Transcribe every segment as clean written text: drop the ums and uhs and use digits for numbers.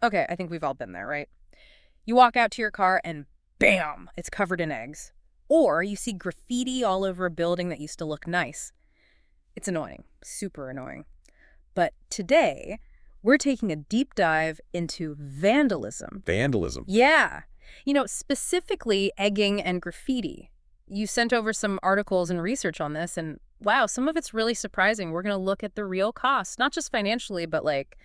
Okay, I think we've all been there, right? You walk out to your car and bam, it's covered in eggs. Or you see graffiti all over a building that used to look nice. It's annoying, super annoying. But today, we're taking a deep dive into vandalism. Vandalism. Yeah. Specifically egging and graffiti. You sent over some articles and research on this, and wow, some of it's really surprising. We're going to look at the real costs, not just financially, but like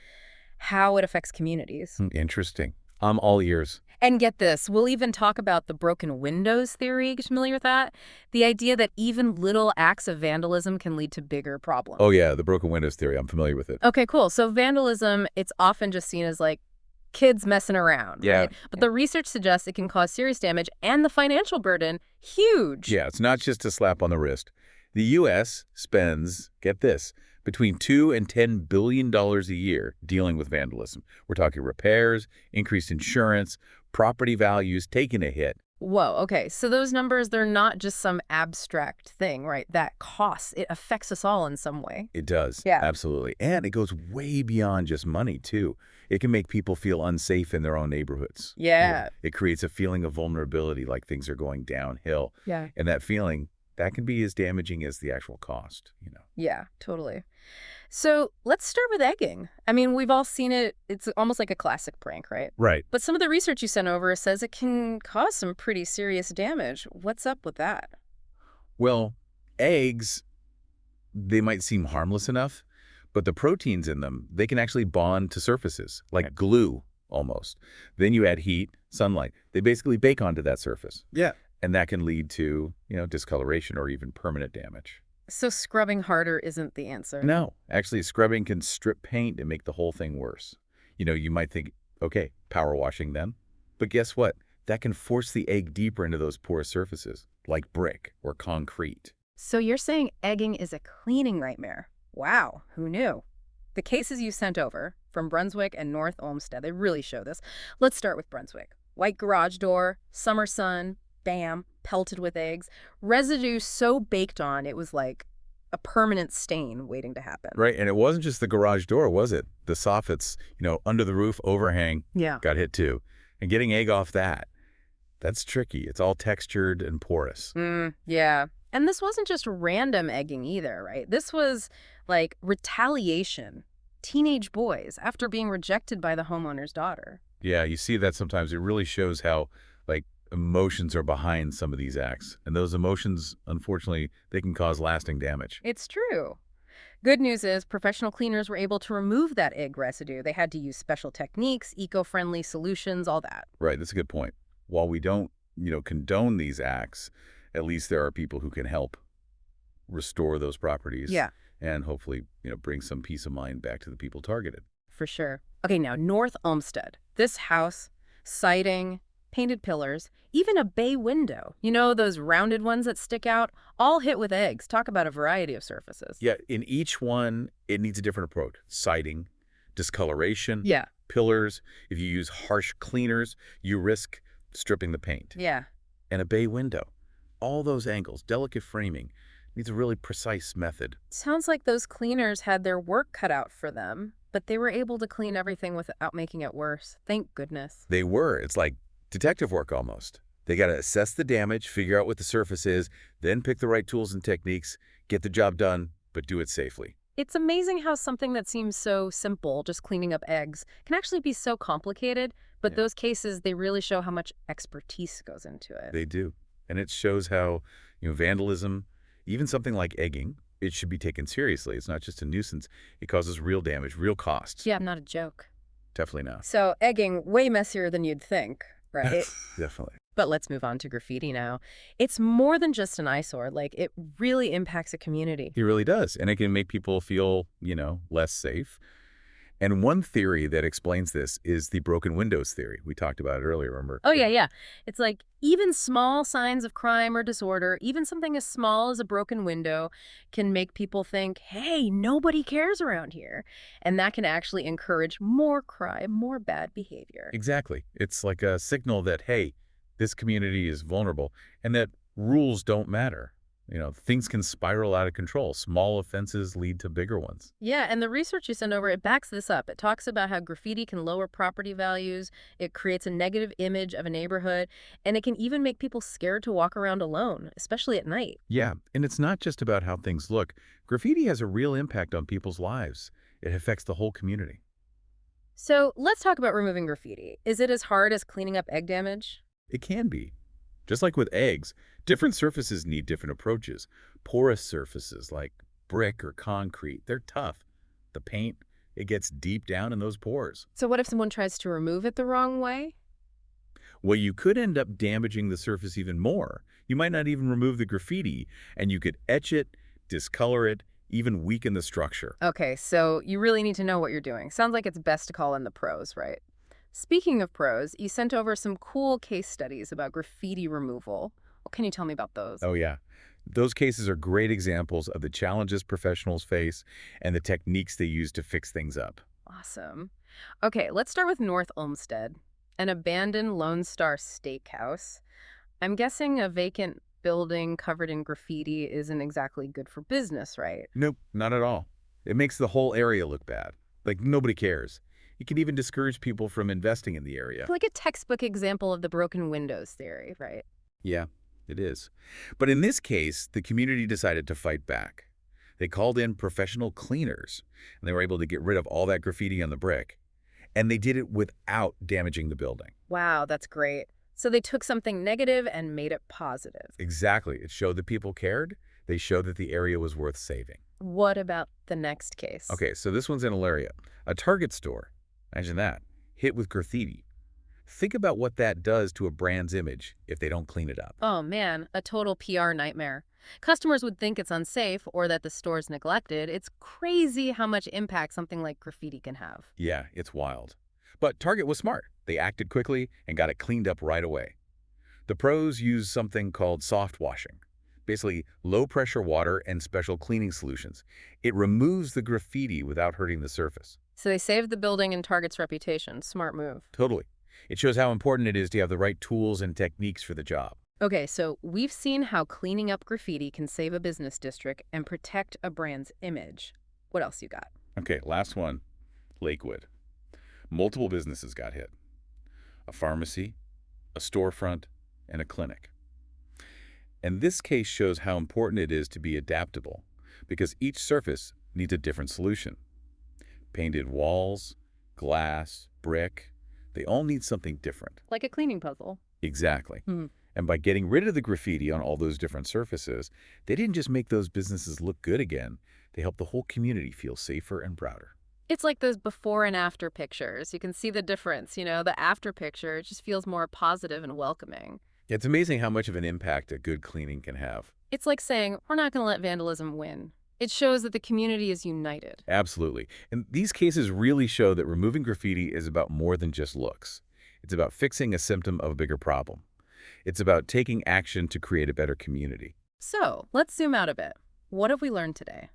how it affects communities. Interesting. I'm all ears. And get this, we'll even talk about the broken windows theory. You familiar with that? The idea that even little acts of vandalism can lead to bigger problems. Oh, yeah, the broken windows theory. I'm familiar with it. Okay, cool. So vandalism, it's often just seen as like kids messing around, Yeah. right? But the research suggests it can cause serious damage and the financial burden, huge. Yeah, it's not just a slap on the wrist. The U.S. spends, get this, between $2 and $10 billion a year dealing with vandalism. We're talking repairs, increased insurance, property values taking a hit. Whoa, okay. So those numbers, they're not just some abstract thing, right? That costs, it affects us all in some way. It does. Yeah. Absolutely. And it goes way beyond just money, too. It can make people feel unsafe in their own neighborhoods. Yeah. It creates a feeling of vulnerability, like things are going downhill. Yeah. And that feeling, that can be as damaging as the actual cost. Yeah, totally. So let's start with egging. I mean, we've all seen it. It's almost like a classic prank, right? Right. But some of the research you sent over says it can cause some pretty serious damage. What's up with that? Well, eggs, they might seem harmless enough, but the proteins in them, they can actually bond to surfaces, like glue, almost. Then you add heat, sunlight. They basically bake onto that surface. Yeah. And that can lead to, discoloration or even permanent damage. So scrubbing harder isn't the answer. No, actually, scrubbing can strip paint and make the whole thing worse. You might think, okay, power washing then. But guess what? That can force the egg deeper into those porous surfaces, like brick or concrete. So you're saying egging is a cleaning nightmare. Wow, who knew? The cases you sent over from Brunswick and North Olmsted, they really show this. Let's start with Brunswick. White garage door, summer sun, bam, pelted with eggs. Residue so baked on, it was like a permanent stain waiting to happen. Right, and it wasn't just the garage door, was it? The soffits, under the roof overhang Yeah. got hit too. And getting egg off that, that's tricky. It's all textured and porous. Yeah. And this wasn't just random egging either, right? This was like retaliation. Teenage boys after being rejected by the homeowner's daughter. Yeah, you see that sometimes. It really shows how, emotions are behind some of these acts. And those emotions, unfortunately, they can cause lasting damage. It's true. Good news is professional cleaners were able to remove that egg residue. They had to use special techniques, eco-friendly solutions, all that. Right, that's a good point. While we don't, condone these acts, at least there are people who can help restore those properties. Yeah. And hopefully, bring some peace of mind back to the people targeted. For sure. Okay, now North Olmsted. This house, siding, painted pillars, even a bay window. You know, those rounded ones that stick out, all hit with eggs. Talk about a variety of surfaces. Yeah, in each one, it needs a different approach. Siding, discoloration, Yeah. pillars. If you use harsh cleaners, you risk stripping the paint. Yeah. And a bay window. All those angles, delicate framing, needs a really precise method. Sounds like those cleaners had their work cut out for them, but they were able to clean everything without making it worse. Thank goodness. They were. It's like detective work almost. They got to assess the damage, figure out what the surface is, then pick the right tools and techniques, get the job done, but do it safely. It's amazing how something that seems so simple, just cleaning up eggs, can actually be so complicated, but Yeah. those cases, they really show how much expertise goes into it. They do. And it shows how, vandalism, even something like egging, it should be taken seriously. It's not just a nuisance. It causes real damage, real costs. Yeah, not a joke. Definitely not. So egging, way messier than you'd think, right? Definitely. But let's move on to graffiti now. It's more than just an eyesore. Like, it really impacts a community. It really does. And it can make people feel, less safe. And one theory that explains this is the broken windows theory. We talked about it earlier, remember? Oh, yeah, yeah. It's like even small signs of crime or disorder, even something as small as a broken window, can make people think, hey, nobody cares around here. And that can actually encourage more crime, more bad behavior. Exactly. It's like a signal that, hey, this community is vulnerable and that rules don't matter. Things can spiral out of control. Small offenses lead to bigger ones. Yeah, and the research you send over, it backs this up. It talks about how graffiti can lower property values, it creates a negative image of a neighborhood, and it can even make people scared to walk around alone, especially at night. Yeah, and it's not just about how things look. Graffiti has a real impact on people's lives. It affects the whole community. So let's talk about removing graffiti. Is it as hard as cleaning up egg damage? It can be. Just like with eggs, different surfaces need different approaches. Porous surfaces like brick or concrete, they're tough. The paint, it gets deep down in those pores. So what if someone tries to remove it the wrong way? Well, you could end up damaging the surface even more. You might not even remove the graffiti, and you could etch it, discolor it, even weaken the structure. Okay, so you really need to know what you're doing. Sounds like it's best to call in the pros, right? Speaking of pros, you sent over some cool case studies about graffiti removal. What can you tell me about those? Oh, yeah. Those cases are great examples of the challenges professionals face and the techniques they use to fix things up. Awesome. Okay, let's start with North Olmsted, an abandoned Lone Star Steakhouse. I'm guessing a vacant building covered in graffiti isn't exactly good for business, right? Nope, not at all. It makes the whole area look bad. Like nobody cares. It can even discourage people from investing in the area. Like a textbook example of the broken windows theory, right? Yeah, it is. But in this case, the community decided to fight back. They called in professional cleaners, and they were able to get rid of all that graffiti on the brick. And they did it without damaging the building. Wow, that's great. So they took something negative and made it positive. Exactly. It showed that people cared. They showed that the area was worth saving. What about the next case? Okay, so this one's in Ilaria. A Target store. Imagine that. Hit with graffiti. Think about what that does to a brand's image if they don't clean it up. Oh man, a total PR nightmare. Customers would think it's unsafe or that the store's neglected. It's crazy how much impact something like graffiti can have. Yeah, it's wild. But Target was smart. They acted quickly and got it cleaned up right away. The pros use something called soft washing. Basically, low-pressure water and special cleaning solutions. It removes the graffiti without hurting the surface. So they saved the building and Target's reputation. Smart move. Totally. It shows how important it is to have the right tools and techniques for the job. Okay, so we've seen how cleaning up graffiti can save a business district and protect a brand's image. What else you got? Okay, last one. Lakewood. Multiple businesses got hit. A pharmacy, a storefront, and a clinic. And this case shows how important it is to be adaptable, because each surface needs a different solution. Painted walls, glass, brick, they all need something different. Like a cleaning puzzle. Exactly. Hmm. And by getting rid of the graffiti on all those different surfaces, they didn't just make those businesses look good again, they helped the whole community feel safer and prouder. It's like those before and after pictures. You can see the difference, the after picture, it just feels more positive and welcoming. It's amazing how much of an impact a good cleaning can have. It's like saying, we're not going to let vandalism win. It shows that the community is united. Absolutely. And these cases really show that removing graffiti is about more than just looks. It's about fixing a symptom of a bigger problem. It's about taking action to create a better community. So let's zoom out a bit. What have we learned today?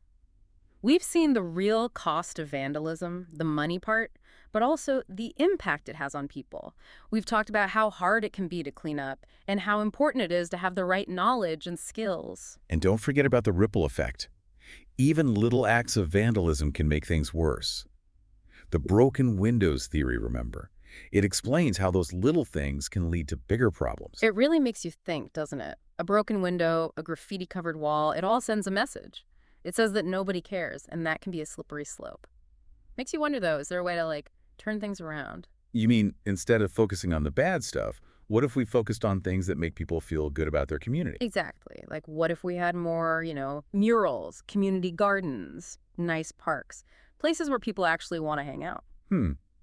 We've seen the real cost of vandalism, the money part, but also the impact it has on people. We've talked about how hard it can be to clean up and how important it is to have the right knowledge and skills. And don't forget about the ripple effect. Even little acts of vandalism can make things worse. The broken windows theory, remember? It explains how those little things can lead to bigger problems. It really makes you think, doesn't it? A broken window, a graffiti-covered wall, it all sends a message. It says that nobody cares, and that can be a slippery slope. Makes you wonder, though, is there a way to, turn things around? You mean, instead of focusing on the bad stuff, what if we focused on things that make people feel good about their community? Exactly. Like, what if we had more, murals, community gardens, nice parks, places where people actually want to hang out?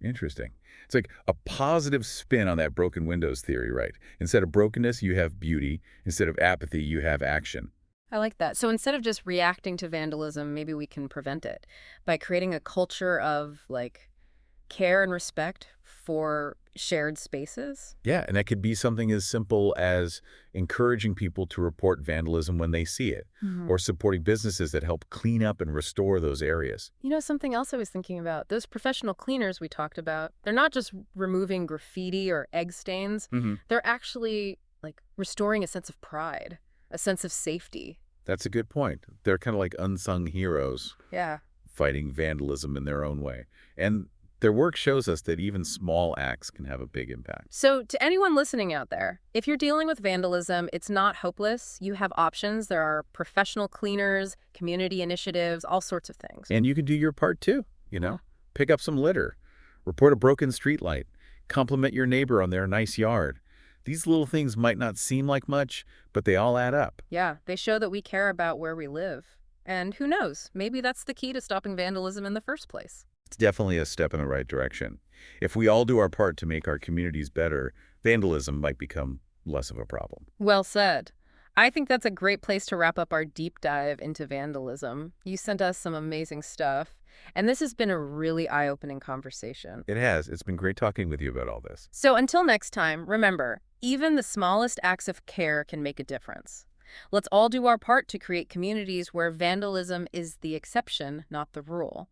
Interesting. It's like a positive spin on that broken windows theory, right? Instead of brokenness, you have beauty. Instead of apathy, you have action. I like that. So instead of just reacting to vandalism, maybe we can prevent it by creating a culture of, care and respect for shared spaces. Yeah, and that could be something as simple as encouraging people to report vandalism when they see it, or supporting businesses that help clean up and restore those areas. Something else I was thinking about, those professional cleaners we talked about, they're not just removing graffiti or egg stains. They're actually, restoring a sense of pride, a sense of safety. That's a good point. They're kind of like unsung heroes Yeah. fighting vandalism in their own way. And their work shows us that even small acts can have a big impact. So, to anyone listening out there, if you're dealing with vandalism, it's not hopeless. You have options. There are professional cleaners, community initiatives, all sorts of things. And you can do your part too, Yeah. Pick up some litter, report a broken streetlight, compliment your neighbor on their nice yard. These little things might not seem like much, but they all add up. Yeah, they show that we care about where we live. And who knows, maybe that's the key to stopping vandalism in the first place. It's definitely a step in the right direction. If we all do our part to make our communities better, vandalism might become less of a problem. Well said. I think that's a great place to wrap up our deep dive into vandalism. You sent us some amazing stuff, and this has been a really eye-opening conversation. It has. It's been great talking with you about all this. So until next time, remember, even the smallest acts of care can make a difference. Let's all do our part to create communities where vandalism is the exception, not the rule.